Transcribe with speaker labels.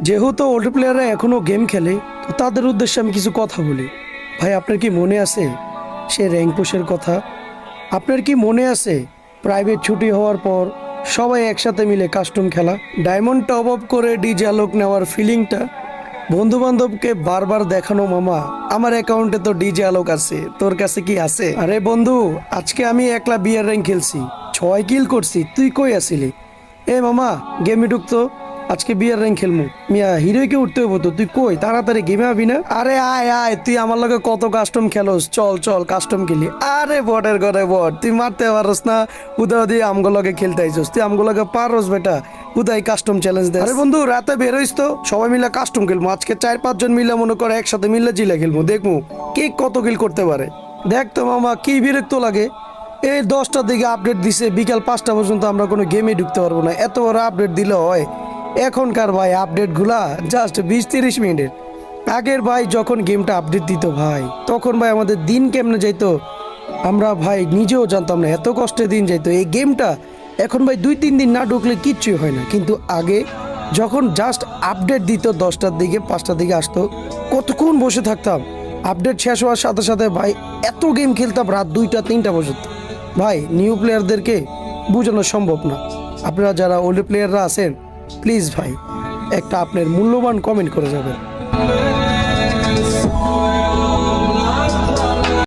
Speaker 1: যেহেতু ওল্ড প্লেয়াররা এখনো গেম খেলে, তো তাদের উদ্দেশ্যে আমি কিছু কথা বলি। ভাই, আপনার কি মনে আছে সে র্যাঙ্ক পুশের কথা? আপনার কি মনে আছে প্রাইভেট ছুটি হওয়ার পর সবাই একসাথে মিলে কাস্টম খেলা, ডায়মন্ড টপ আপ করে ডিজে আলোক নেওয়ার ফিলিংটা, বন্ধু বান্ধবকে বারবার দেখানো, মামা আমার অ্যাকাউন্টে তো ডিজে আলোক আছে, তোর কাছে কি আছে? আরে বন্ধু, আজকে আমি একলা বিয়ার র্যাঙ্ক খেলছি, 6 কিল করছি, তুই কই আছিলি? এ মামা, গেমে ঢুকতো, আজকে বিয়ার র্যাঙ্ক খেলমু। মিয়া হিরোইকে উঠতে হবো তো, তুই কই তাড়াতাড়ি গেমে আবি না? আরে আয় আয়, তুই আমার লগে কত কাস্টম খেলোস, চল চল কাস্টম খেলি। আরে বটের ঘরে বট, তুই মারতে পারস না, উদয় দিয়ে আমগো লগে খেলতে আইছস, তুই আমগো লগে পারস বেটা, উদয় কাস্টম চ্যালেঞ্জ দে। আরে বন্ধু, রাতে বের হইস তো, সবাই মিলে কাস্টম খেলবো আজকে, 4-5 জন মিলে মনে করে একসাথে মিলে জিলে খেলবো, দেখবো কে কত কিল করতে পারে। দেখ তো মামা, কি বিরক্ত লাগে। এই 10টার দিকে আপডেট দিছে, বিকাল 5টা পর্যন্ত আমরা কোনো গেমে ঢুকতে পারবো না, এত বড় আপডেট দিলে হয়? এখনকার ভাই আপডেটগুলা জাস্ট 20-30 মিনিটের। আগের ভাই যখন গেমটা আপডেট দিত ভাই, তখন ভাই আমাদের দিন কেমনে যাইতো আমরা ভাই নিজেও জানতাম না, এত কষ্টে দিন যাইতো এই গেমটা। এখন ভাই 2-3 দিন না ঢুকলে কিচ্ছুই হয় না, কিন্তু আগে যখন জাস্ট আপডেট দিত 10টার দিকে 5টার দিকে আসতো, কতক্ষণ বসে থাকতাম। আপডেট শেষ হওয়ার সাথে সাথে ভাই এত গেম খেলতাম রাত 2টা 3টা পর্যন্ত। ভাই নিউ প্লেয়ারদেরকে বোঝানো সম্ভব না। আপনারা যারা ওল্ড প্লেয়াররা আছেন, প্লিজ ভাই একটা আপনার মূল্যবান কমেন্ট করে যাবেন।